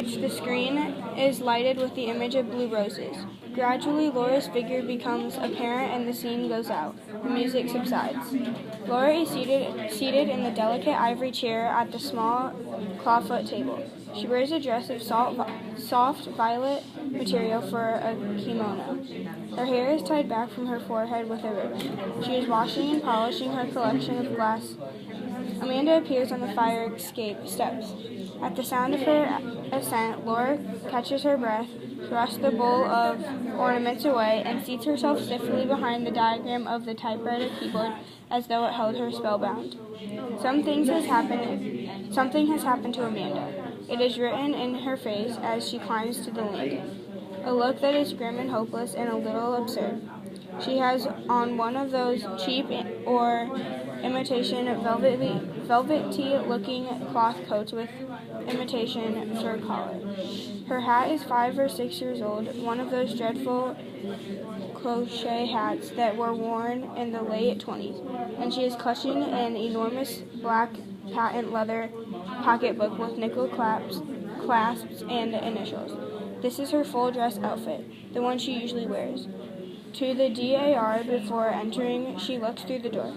The screen is lighted with the image of blue roses. Gradually, Laura's figure becomes apparent and the scene goes out. The music subsides. Laura is seated in the delicate ivory chair at the small clawfoot table. She wears a dress of soft violet material for a kimono. Her hair is tied back from her forehead with a ribbon. She is washing and polishing her collection of glass. Amanda appears on the fire escape steps. At the sound of her ascent, Laura catches her breath, thrusts the bowl of ornaments away, and seats herself stiffly behind the diagram of the typewriter keyboard as though it held her spellbound. Something has happened to Amanda. It is written in her face as she climbs to the landing. A look that is grim and hopeless and a little absurd. She has on one of those cheap or imitation velvety-looking cloth coats with imitation fur collar. Her hat is 5 or 6 years old, one of those dreadful crochet hats that were worn in the late 20s, and she is clutching an enormous black patent leather pocketbook with nickel clasps and initials. This is her full dress outfit, the one she usually wears. To the DAR before entering, she looks through the door.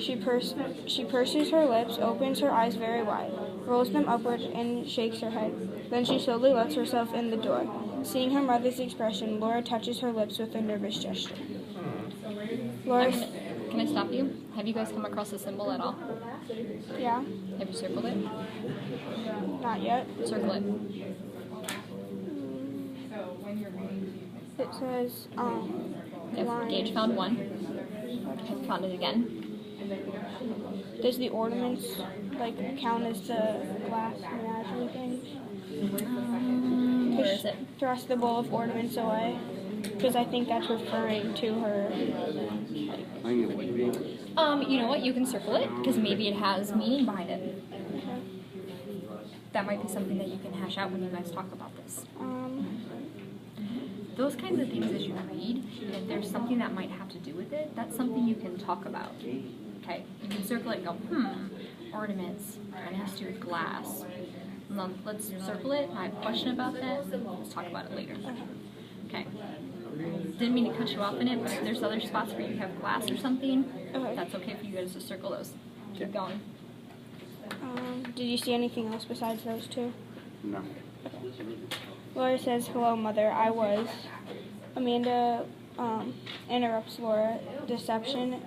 She purses her lips, opens her eyes very wide, rolls them upward, and shakes her head. Then she slowly lets herself in the door. Seeing her mother's expression, Laura touches her lips with a nervous gesture. Laura, can I stop you? Have you guys come across the symbol at all? Yeah. Have you circled it? Not yet. Circle it. It says, Yep. Gage found one. I found it again. Does the ornaments, count as the glass menagerie thing? Where is it? Thrust the bowl of ornaments away. Because I think that's referring to her. You know what? You can circle it, because maybe it has meaning behind it. Okay. That might be something that you can hash out when you guys talk about this. Those kinds of things as you read, if there's something that might have to do with it, that's something you can talk about. Okay, you can circle it and go, ornaments, kind of has to do with glass. Let's circle it. I have a question about that. Let's talk about it later. Okay. Didn't mean to cut you off in it, but if there's other spots where you have glass or something, that's okay for you guys to circle those. Keep going. Did you see anything else besides those two? No. Laura says, "Hello, Mother, I was." Amanda interrupts Laura. Deception.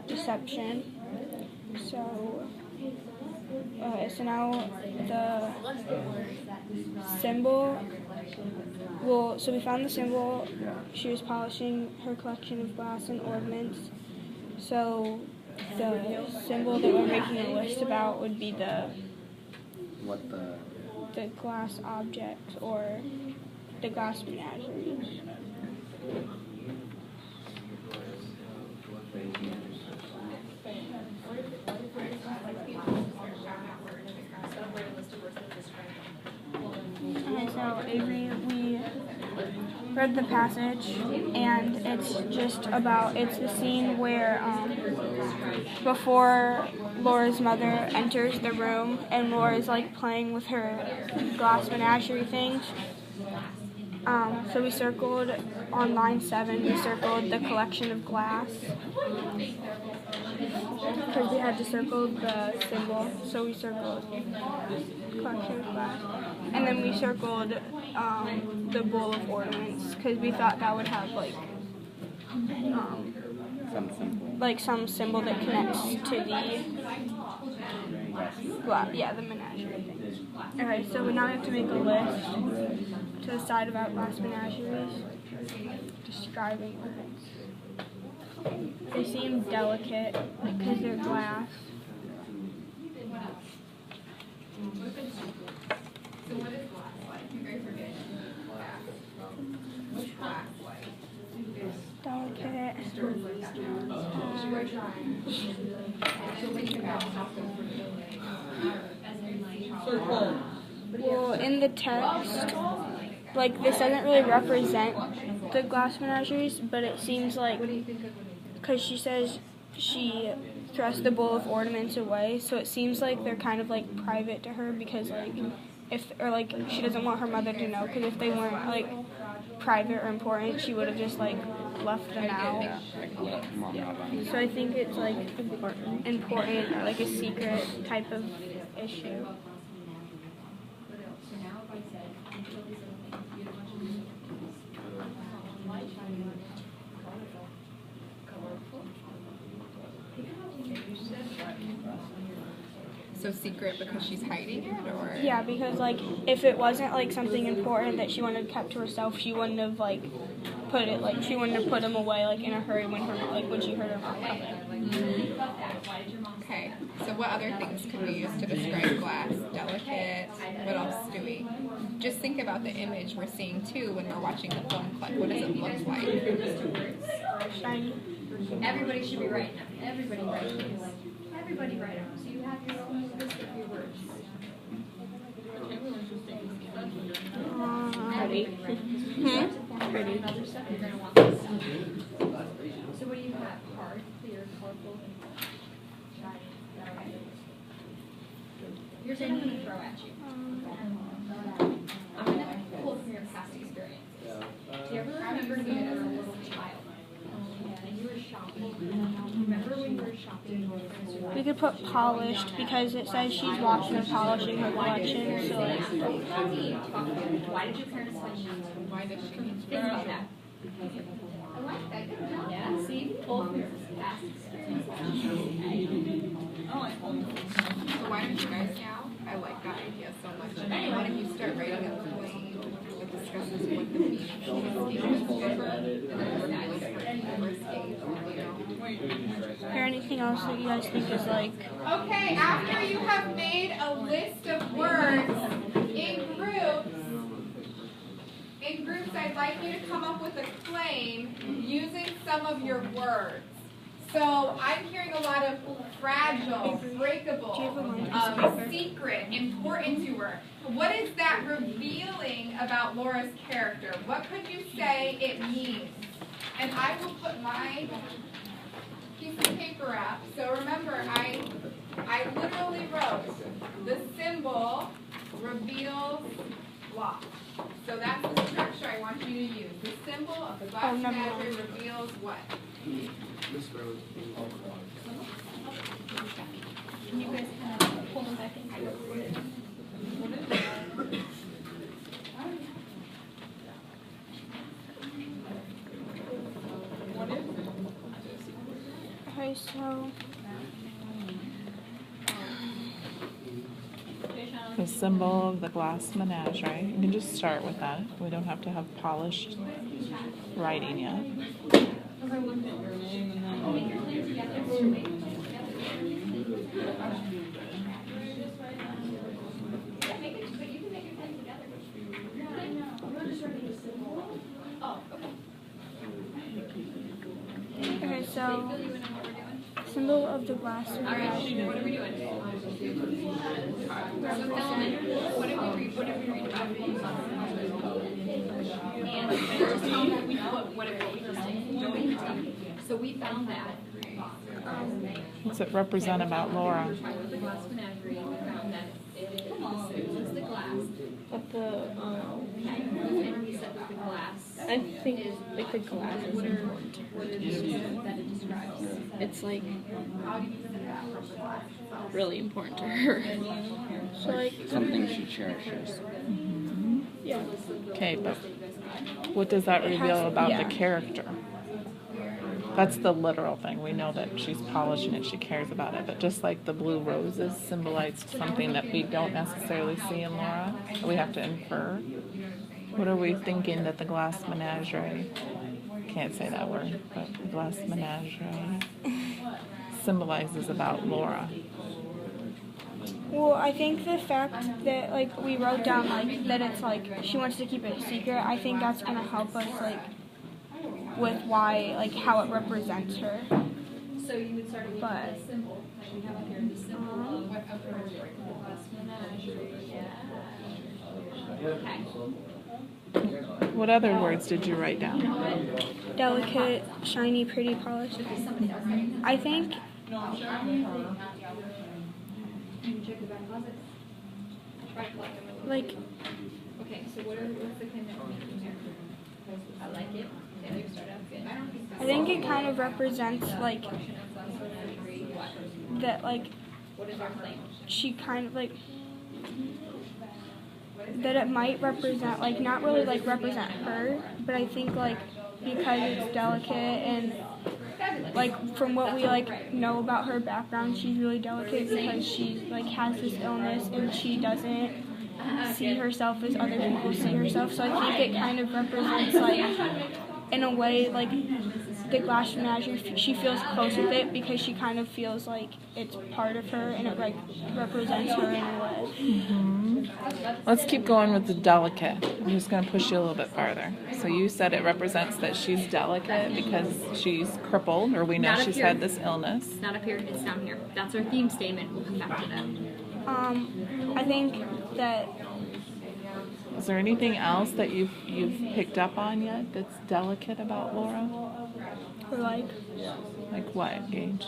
So now the symbol. Well, so we found the symbol. She was polishing her collection of glass and ornaments. So the symbol that we're making a list about would be the glass object or the glass menagerie. Okay, so Avery, we read the passage, and it's the scene where before Laura's mother enters the room, and Laura's playing with her glass menagerie things. So we circled on line 7, we circled the collection of glass, because we had to circle the symbol, so we circled collection of glass. And then we circled the bowl of ornaments, because we thought that would have some symbol that connects to the menagerie thing. Okay, so we now have to make a list to the side about glass menageries, describing the things. They seem delicate, because they're glass. Delicate. Well, in the text, this doesn't really represent the glass menageries, but it seems because she says she thrust the bowl of ornaments away, so it seems like they're kind of private to her, because like she doesn't want her mother to know, because if they weren't like private or important, she would have just like left them out. So I think it's like important or like a secret type of issue. So secret because she's hiding it, or? Yeah, because like if it wasn't like something important that she wanted kept to herself, she wouldn't have like she wouldn't have put them away like in a hurry when she heard her mom coming. Okay. So what other things could we use to describe glass? Delicate. What else do we? Just think about the image we're seeing too when we're watching the film clip. What does it look like? Shiny. Everybody should be writing them. Everybody write them. Everybody write them. So you have your own list of your words. Pretty. Pretty. Other stuff you're going to want this stuff. So what do you have? Hard, clear, colorful, shiny. Okay. Here's what I'm going to throw at you. I'm going to pull from your past experiences. Do you ever remember being as a little child? And you were shopping. Remember when you were shopping? We could put polished because it says she's watching or polishing her collection. So like, why did your parents tell you not to? Why does she? Think about that. I like that. Yeah, see? Pull from your past experiences. So why don't you guys now? I like that idea so much. Why don't you start writing a plane that discusses what the meaning or anything else that you guys think is like. Okay, after you have made a list of words in groups, I'd like you to come up with a claim using some of your words. So I'm hearing a lot of fragile, breakable, secret, important to her. What is that revealing about Laura's character? What could you say it means? And I will put my piece of paper up. So remember, I literally wrote the symbol reveals lock. So that's the structure I want you to use. The symbol of the glass menagerie reveals what? Can you guys kind of pull them back in? Okay, so The symbol of the glass menagerie. You can just start with that. We don't have to have polished writing yet. okay, so symbol of the glass menagerie. What are we doing? So filament, what did we read about? And just tell me what we just did. So we found that. What's it represent about Laura? The glass menagerie, we found that it was the glass. But the And we said that the glass I think like the glass is important to her. that it describes. It's like really important to her. So like Something she cherishes. yeah. Okay, but what does that reveal about the character? That's the literal thing. We know that she's polishing it, she cares about it. But just like the blue roses symbolize something that we don't necessarily see in Laura, we have to infer. What are we thinking that the glass menagerie, can't say that word, but the glass menagerie symbolizes about Laura? Well, I think the fact that like we wrote down like that it's like she wants to keep it a secret, I think that's gonna help us like with why like how it represents her. So you would start with But the symbol. Like we have up here the symbol of what glass menagerie. Yeah. Okay. What other words did you write down? delicate, shiny, pretty, polished. I think You can check the back closet. Try to collect them. like, Okay, so what's the kind that we're making here? I like it. Taylor, you start out good. I think it kind of represents like that, like What is our claim? she kind of like that it might represent, like not really like represent her, but I think like because it's delicate and like from what we like know about her background, she's really delicate because she like has this illness and she doesn't see herself as other people see herself. So I think it kind of represents like in a way like the glass menagerie, she feels close with it because she kind of feels like it's part of her and it like represents her in a way. Let's keep going with the delicate. I'm just going to push you a little bit farther. So you said it represents that she's delicate because she's crippled, or we know Not up she's here. had this illness. It's not up here, it's down here. That's our theme statement. We'll come back to that. I think that Is there anything else that you've picked up on yet that's delicate about Laura? her like What, Gage?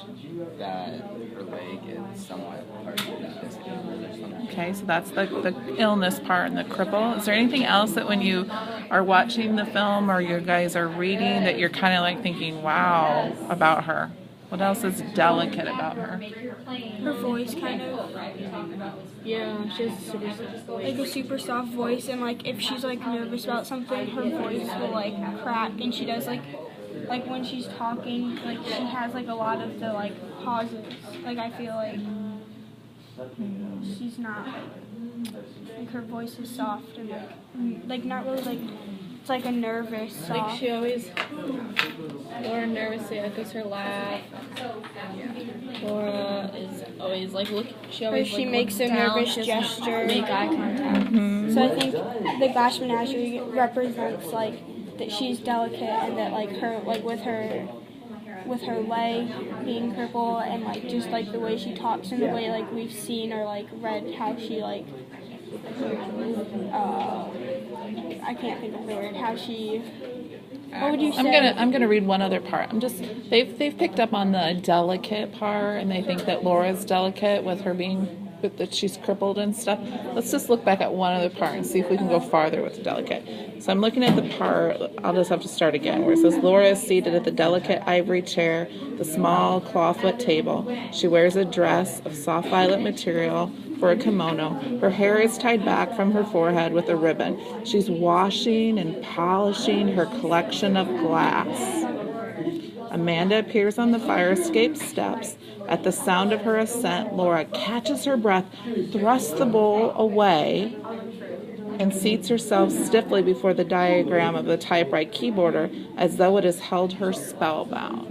That her leg is somewhat partially disabled or something. Okay, so that's the illness part and the cripple. Is there anything else that when you are watching the film or you guys are reading that you're kind of like thinking, wow, about her? What else is delicate about her? her voice kind of Yeah, she has a super soft voice. like a super soft voice, and like if she's like nervous about something, her voice will like crack, and she does like when she's talking, like she has like a lot of the like pauses. Like I feel like she's not like her voice is soft and like not really like it's like a nervous soft. Like she always, Laura nervously echoes her laugh. Laura is always like she always she like, makes looks a down, nervous she doesn't gesture. make eye contact. So I think the glass menagerie represents like that she's delicate and that like her like with her leg being crippled and like just like the way she talks and the way like we've seen or like read how she like I can't think of the word, how she what would you say? I'm gonna read one other part. They've picked up on the delicate part and they think that Laura's delicate with her being that she's crippled and stuff. Let's just look back at one other part and see if we can go farther with the delicate. So I'm looking at the part, I'll just have to start again, where it says Laura is seated at the delicate ivory chair, the small clawfoot table. She wears a dress of soft violet material for a kimono. Her hair is tied back from her forehead with a ribbon. She's washing and polishing her collection of glass. Amanda appears on the fire escape steps. At the sound of her ascent, Laura catches her breath, thrusts the bowl away, and seats herself stiffly before the diagram of the typewriter keyboarder as though it has held her spellbound.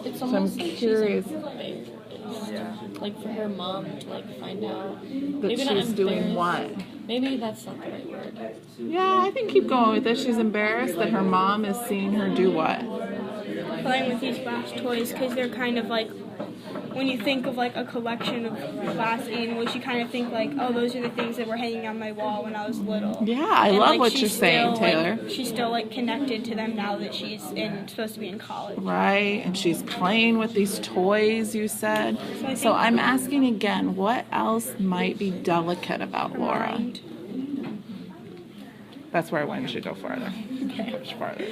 It's So I'm almost like curious she's embarrassed. Like for her mom to like find out. that Maybe not she's doing embarrassed. what. Maybe that's not the right word. Yeah, I think keep going with it. She's embarrassed that her mom is seeing her do what? Playing with these glass toys because they're kind of like when you think of like a collection of glass animals, you kind of think like, oh, those are the things that were hanging on my wall when I was little. Yeah, I And, love like, what she's you're saying, still, Taylor. Like, she's still like connected to them now that she's supposed to be in college. Right, and she's playing with these toys, you said. So I So think- I'm asking again, what else might be delicate about Laura? Mind. That's where I wanted you to go farther. Push farther.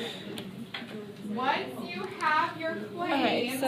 Once you have your claim, Okay, so